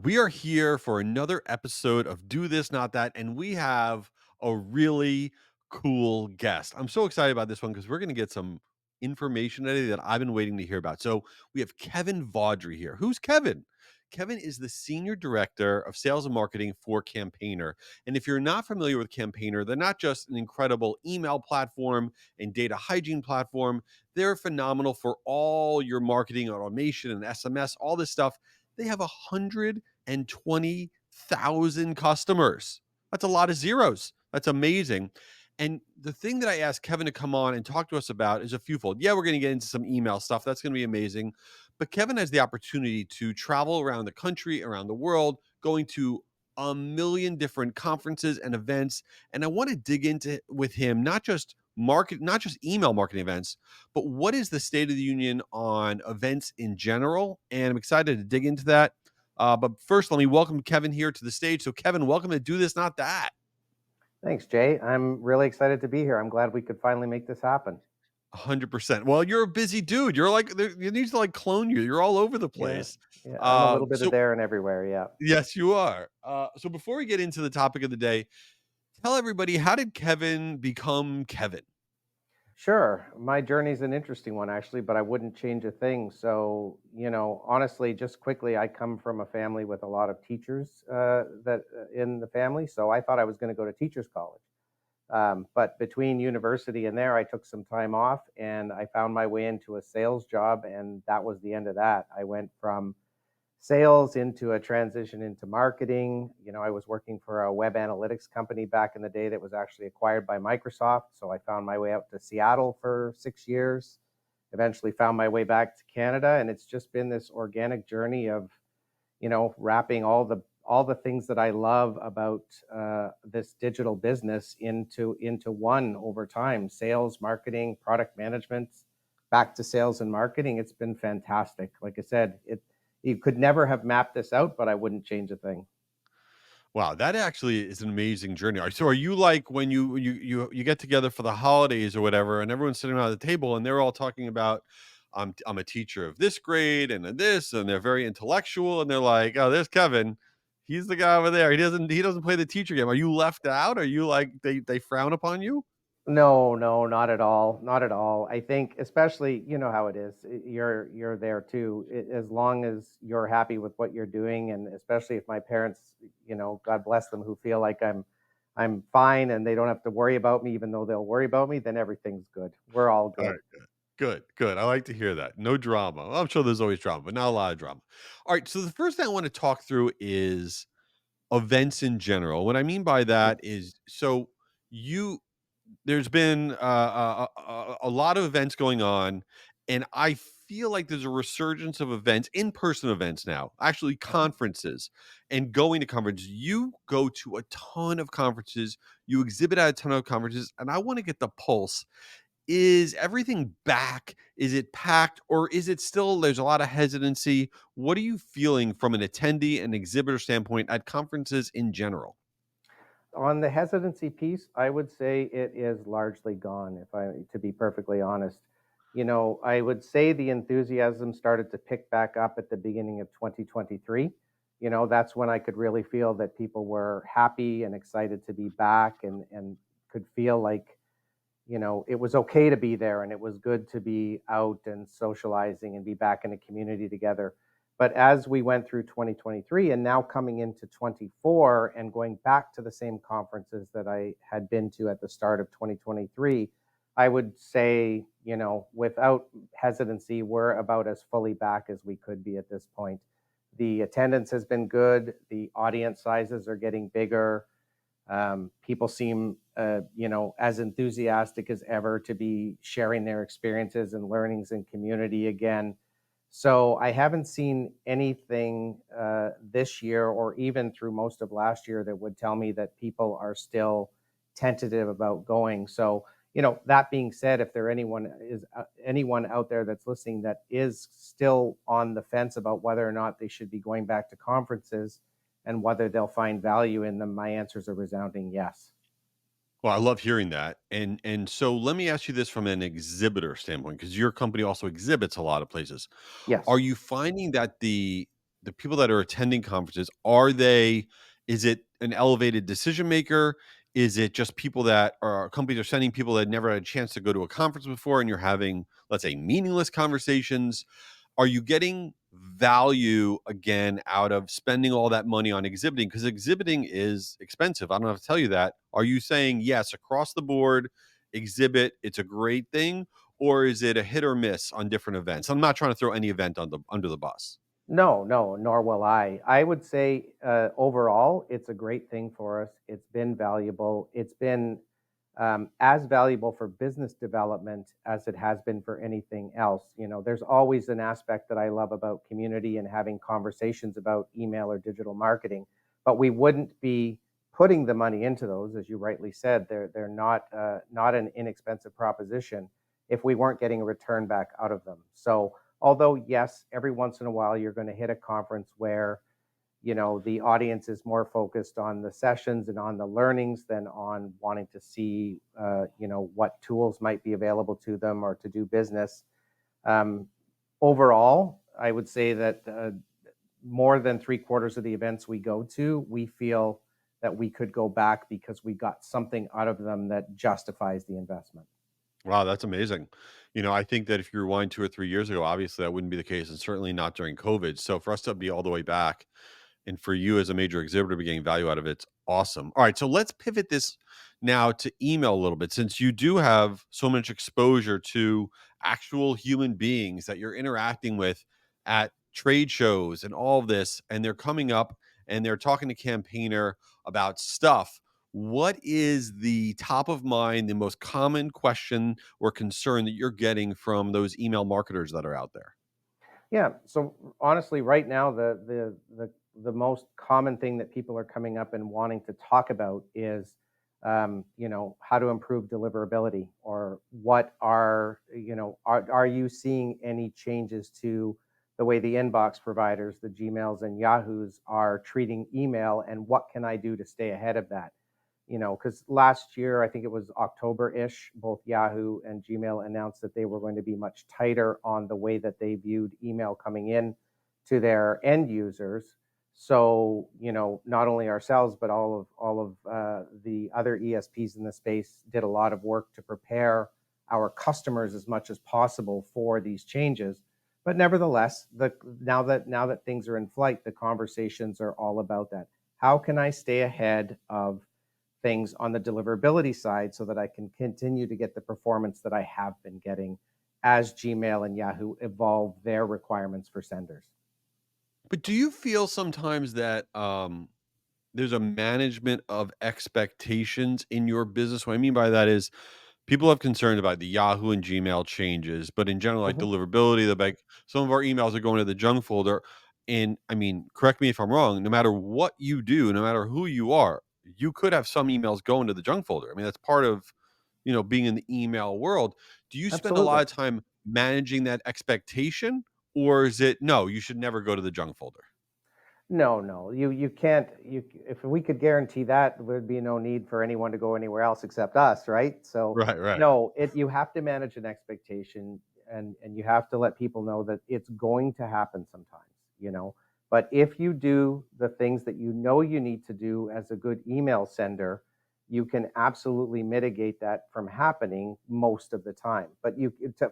We are here for another episode of Do This, Not That, and we have a really cool guest. I'm so excited about this one because we're going to get some information today that I've been waiting to hear about. So we have Kevin Vaudry here. Who's Kevin? Kevin is the Senior Director of Sales and Marketing for Campaigner. And if you're not familiar with Campaigner, they're not just an incredible email platform and data hygiene platform. They're phenomenal for all your marketing automation and SMS, all this stuff. They have 120,000 customers. That's a lot of zeros. That's amazing. And the thing that I asked Kevin to come on and talk to us about is a fewfold. Yeah, we're going to get into some email stuff. That's going to be amazing. But Kevin has the opportunity to travel around the country, around the world, going to a million different conferences and events. And I want to dig into with him, not just email marketing events, but what is the state of the union on events in general? And I'm excited to dig into that. But first, let me welcome Kevin here to the stage. So, Kevin, welcome to Do This, Not That. Thanks, Jay. I'm really excited to be here. I'm glad we could finally make this happen. 100%. Well, you're a busy dude. You're like, you need to like clone you. You're all over the Yeah, place. yeah, I'm a little bit of So, there and everywhere. Yeah, yes, you are. So, before we get into the topic of the day, tell everybody, how did Kevin become Kevin? sure. My journey's an interesting one, actually, but I wouldn't change a thing. So, honestly, just quickly, I come from a family with a lot of teachers that in the family. So I thought I was going to go to teachers college. But between university and there, I took some time off and I found my way into a sales job, and that was the end of that. I went from sales into a transition into marketing. I was working for a web analytics company back in the day that was actually acquired by Microsoft. So I found my way out to Seattle for 6 years, eventually found my way back to Canada. And it's just been this organic journey of, wrapping all the things that I love about this digital business into one over time: sales, marketing, product management, back to sales and marketing. It's been fantastic. Like I said, you could never have mapped this out, but I wouldn't change a thing. Wow, that actually is an amazing journey. So, are you like when you get together for the holidays or whatever, and everyone's sitting around the table and they're all talking about, I'm a teacher of this grade and of this, and they're very intellectual, and they're like, oh, there's Kevin, he's the guy over there. He doesn't play the teacher game. Are you left out? Are you like they frown upon you? No, no, not at all. Not at all. I think, especially, you know how it is. You're there too. As long as you're happy with what you're doing, and especially if my parents, God bless them, who feel like I'm fine and they don't have to worry about me, even though they'll worry about me, then everything's good. We're all All good. right, good, good. I like to hear that. No drama. I'm sure there's always drama, but not a lot of drama. All right, so the first thing I want to talk through is events in general. What I mean by Mhm. that is, so you there's been a lot of events going on, and I feel like there's a resurgence of events, in-person events now, actually Uh-huh. conferences and going to conferences. You go to a ton of conferences, you exhibit at a ton of conferences, and I want to get the pulse. Is everything back? Is it packed? Or is it still, there's a lot of hesitancy? What are you feeling from an attendee and exhibitor standpoint at conferences in general? On the hesitancy piece, I would say it is largely gone, if I to be perfectly honest. I would say the enthusiasm started to pick back up at the beginning of 2023. That's when I could really feel that people were happy and excited to be back, and could feel like, it was okay to be there and it was good to be out and socializing and be back in a community together. But as we went through 2023 and now coming into 24 and going back to the same conferences that I had been to at the start of 2023, I would say, without hesitancy, we're about as fully back as we could be at this point. The attendance has been good, the audience sizes are getting bigger. People seem, as enthusiastic as ever to be sharing their experiences and learnings in community again. So I haven't seen anything this year or even through most of last year that would tell me that people are still tentative about going. So, that being said, if there anyone out there that's listening that is still on the fence about whether or not they should be going back to conferences and whether they'll find value in them, my answer is a resounding yes. Well, I love hearing that. And so let me ask you this from an exhibitor standpoint, because your company also exhibits a lot of places. Are Yes. you finding that the people that are attending conferences, are they, is it an elevated decision maker? Is it just people that are, companies are sending people that never had a chance to go to a conference before and you're having, let's say, meaningless conversations? Are you getting value again out of spending all that money on exhibiting? Because exhibiting is expensive. I don't have to tell you that. Are you saying yes across the board, exhibit, it's a great thing? Or is it a hit or miss on different events? I'm not trying to throw any event on the under the bus. No, no, nor will I. I would say overall, it's a great thing for us. It's been valuable. It's been as valuable for business development as it has been for anything else. You know, there's always an aspect that I love about community and having conversations about email or digital marketing, but we wouldn't be putting the money into those, as you rightly said. They're not an inexpensive proposition if we weren't getting a return back out of them. So although yes, every once in a while you're going to hit a conference where the audience is more focused on the sessions and on the learnings than on wanting to see what tools might be available to them or to do business. um, Overall, I would say that more than 3/4 of the events we go to, we feel that we could go back because we got something out of them that justifies the investment. Wow, that's amazing. I think that if you rewind 2 or 3 years ago, obviously that wouldn't be the case, and certainly not during COVID. So for us to be all the way back, and for you as a major exhibitor to be getting value out of it's awesome. All right, so let's pivot this now to email a little bit, since you do have so much exposure to actual human beings that you're interacting with at trade shows and all of this, and they're coming up and they're talking to campaigner about stuff. What is the top of mind, the most common question or concern that you're getting from those email marketers that are out there? Yeah. So honestly, right now, the most common thing that people are coming up and wanting to talk about is, how to improve deliverability, or what are you seeing any changes to the way the inbox providers, the Gmails and Yahoos, are treating email, and what can I do to stay ahead of that? Because last year, I think it was October-ish, both Yahoo and Gmail announced that they were going to be much tighter on the way that they viewed email coming in to their end users. So, not only ourselves, but all of the other ESPs in the space did a lot of work to prepare our customers as much as possible for these changes. But nevertheless, now that things are in flight, the conversations are all about that. How can I stay ahead of things on the deliverability side so that I can continue to get the performance that I have been getting as Gmail and Yahoo evolve their requirements for senders? But do you feel sometimes that there's a management of expectations in your business? What I mean by that is people have concern about the Yahoo and Gmail changes, but in general, like Mhm. deliverability, some of our emails are going to the junk folder. And I mean, correct me if I'm wrong, no matter what you do, no matter who you are, you could have some emails going to the junk folder. I mean, that's part of, being in the email world. Do you spend a lot Absolutely. of time managing that expectation, or is it no, you should never go to the junk folder? No, no, you can't. If we could guarantee that, there would be no need for anyone to go anywhere else except us, right? So, Right, right. no, you have to manage an expectation, and you have to let people know that it's going to happen sometimes. You know, but if you do the things that you need to do as a good email sender, you can absolutely mitigate that from happening most of the time. But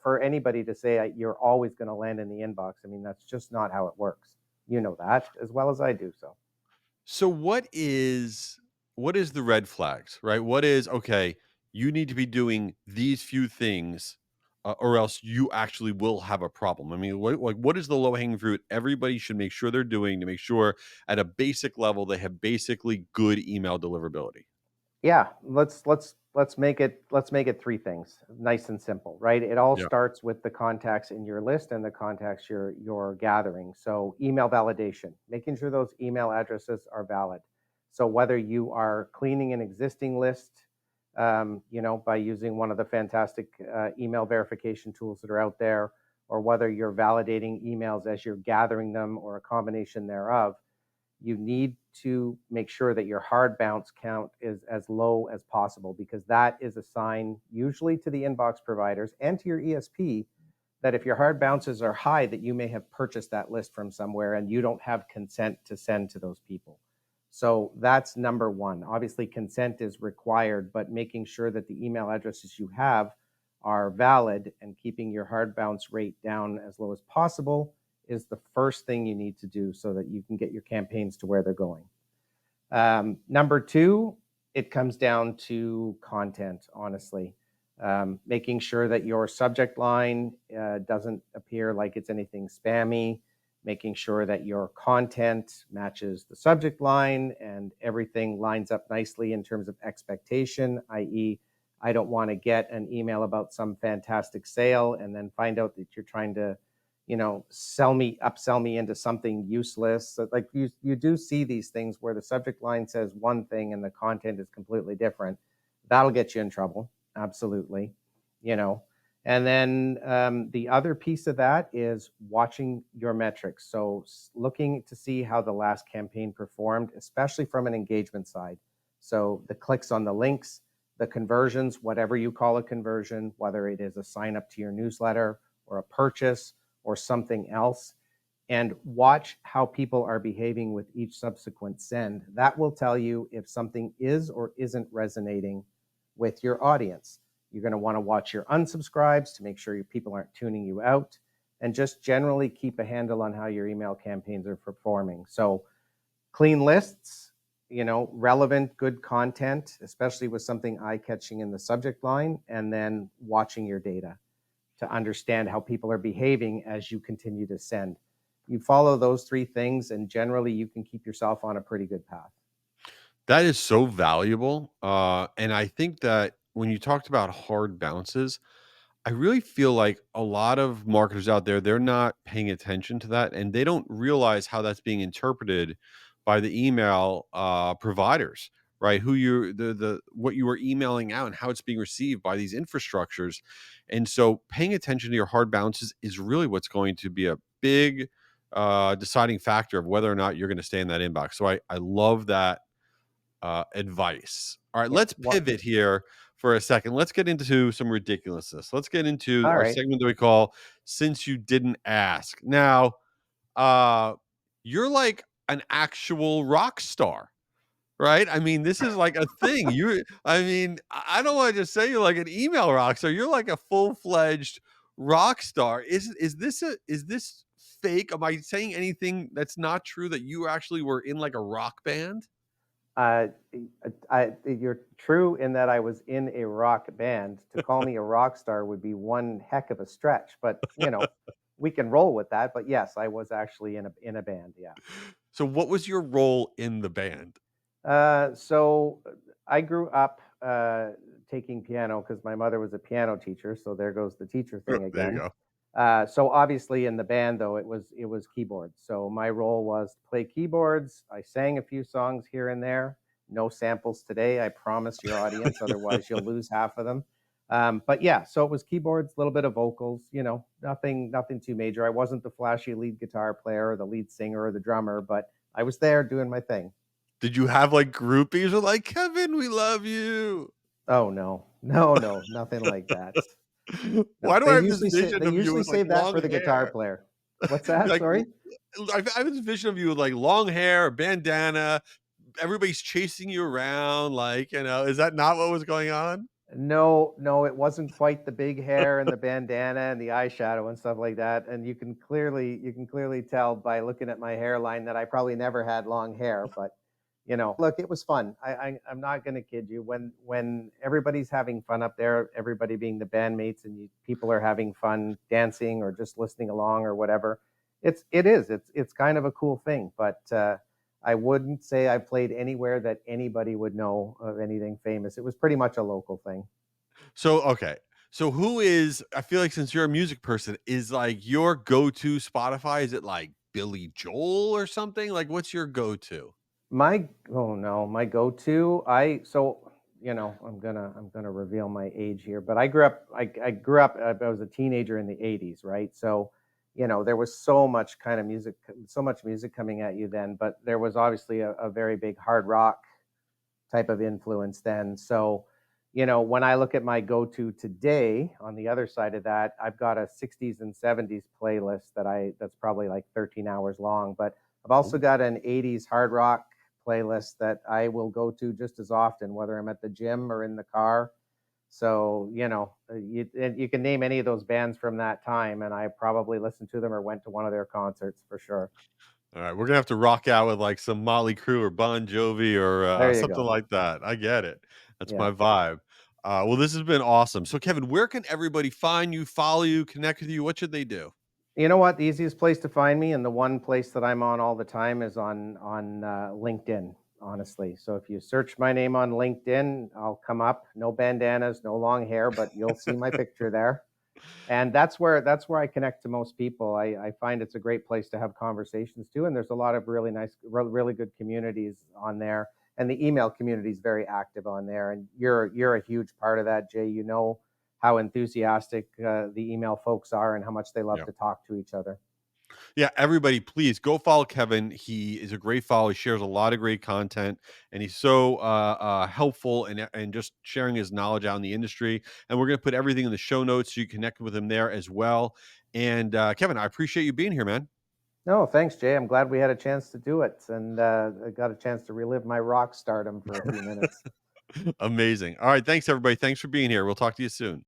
for anybody to say you're always going to land in the inbox, I mean, that's just not how it works. You know that as well as I do. So, So what is the red flags, right? What is okay, you need to be doing these few things or else you actually will have a problem. I mean, what is the low-hanging fruit everybody should make sure they're doing to make sure at a basic level they have basically good email deliverability? yeah, let's make it three things, nice and simple, right? It all Yeah. starts with the contacts in your list and the contacts you're gathering. So, email validation, making sure those email addresses are valid. So, whether you are cleaning an existing list, by using one of the fantastic email verification tools that are out there, or whether you're validating emails as you're gathering them, or a combination thereof, you need to make sure that your hard bounce count is as low as possible, because that is a sign, usually to the inbox providers and to your ESP, that if your hard bounces are high, that you may have purchased that list from somewhere and you don't have consent to send to those people. So that's number one. Obviously, consent is required, but making sure that the email addresses you have are valid and keeping your hard bounce rate down as low as possible is the first thing you need to do so that you can get your campaigns to where they're going. Number two, it comes down to content, honestly. Making sure that your subject line doesn't appear like it's anything spammy, making sure that your content matches the subject line and everything lines up nicely in terms of expectation, i.e., I don't want to get an email about some fantastic sale and then find out that you're trying to, upsell me into something useless. So, like, you do see these things where the subject line says one thing and the content is completely different. That'll get you in trouble. Absolutely. You know, and then the other piece of that is watching your metrics. So looking to see how the last campaign performed, especially from an engagement side. So the clicks on the links, the conversions, whatever you call a conversion, whether it is a sign up to your newsletter or a purchase or something else, and watch how people are behaving with each subsequent send. That will tell you if something is or isn't resonating with your audience. You're going to want to watch your unsubscribes to make sure your people aren't tuning you out, and just generally keep a handle on how your email campaigns are performing. So clean lists, relevant, good content, especially with something eye-catching in the subject line, and then watching your data to understand how people are behaving as you continue to send. You follow those three things, and generally you can keep yourself on a pretty good path. That is so valuable. And I think that when you talked about hard bounces, I really feel like a lot of marketers out there, they're not paying attention to that and they don't realize how that's being interpreted by the email providers, right? Who you the what you are emailing out and how it's being received by these infrastructures. And so paying attention to your hard bounces is really what's going to be a big deciding factor of whether or not you're going to stay in that inbox. So I love that advice. All right, Yeah. let's pivot here for a second. Let's get into some ridiculousness. Let's get into All our right. segment that we call "Since You Didn't Ask." Now, uh, you're like an actual rock star, right? I mean, this is like a thing. I don't want to just say you're like an email rock star. You're like a full fledged rock star. Is this fake? Am I saying anything that's not true? That you actually were in like a rock band? Uh, you're true in that I was in a rock band. To call me a rock star would be one heck of a stretch, but we can roll with that. But yes, I was actually in a band. Yeah. So what was your role in the band? So I grew up taking piano because my mother was a piano teacher. So there goes the teacher thing There you again. go. So obviously in the band though it was keyboards. So my role was to play keyboards. I sang a few songs here and there. No samples today, I promise your audience. Otherwise, you'll lose half of them. But yeah, so it was keyboards, a little bit of vocals. Nothing too major. I wasn't the flashy lead guitar player or the lead singer or the drummer, but I was there doing my thing. Did you have like groupies who are like, Kevin, we love you? Oh no, no, no, nothing like that. Why No, do I they have this usually say vision they of you usually with like save that for long the guitar hair? player. What's that? Like Sorry. I have this vision of you with like long hair, a bandana, everybody's chasing you around, like, is that not what was going on? No, no, it wasn't quite the big hair and the bandana and the eyeshadow and stuff like that. And you can clearly tell by looking at my hairline that I probably never had long hair. But look, it was fun. I'm not going to kid you. When everybody's having fun up there, everybody being the bandmates, and people are having fun dancing or just listening along or whatever. It's kind of a cool thing. But I wouldn't say I played anywhere that anybody would know of anything famous. It was pretty much a local thing. So okay. So who is I feel like since you're a music person, is like your go-to Spotify? Is it like Billy Joel or something? Like what's your go-to? My oh no, my go-to. I'm gonna reveal my age here, but I grew up. I was a teenager in the '80s, right? So, there was so much kind of music, so much music coming at you then. But there was obviously a very big hard rock type of influence then. So, When I look at my go-to today, on the other side of that, I've got a 60s and 70s playlist that's probably like 13 hours long, but I've also Ooh. got an 80s hard rock playlist that I will go to just as often, whether I'm at the gym or in the car. So, you can name any of those bands from that time, and I probably listened to them or went to one of their concerts for sure. All right, we're gonna have to rock out with like some Motley Crue or Bon Jovi or There you something go. like that. I get it. That's Yeah. my vibe. Well, this has been awesome. So, Kevin, where can everybody find you, follow you, connect with you? What should they do? You know what? The easiest place to find me, and the one place that I'm on all the time, is on LinkedIn. Honestly, so if you search my name on LinkedIn, I'll come up. No bandanas, no long hair, but you'll see my picture there. And that's where I connect to most people. I find it's a great place to have conversations too, and there's a lot of really nice, really good communities on there. And the email community is very active on there. And you're a huge part of that, Jay. You know how enthusiastic the email folks are, and how much they love Yeah. to talk to each other. Yeah, everybody, please go follow Kevin. He is a great follow. He shares a lot of great content, and he's so helpful and just sharing his knowledge out in the industry. And we're going to put everything in the show notes so you connect with him there as well. And Kevin, I appreciate you being here, man. No, thanks, Jay. I'm glad we had a chance to do it, and I got a chance to relive my rock stardom for a few minutes. Amazing. All right, thanks everybody. Thanks for being here. We'll talk to you soon.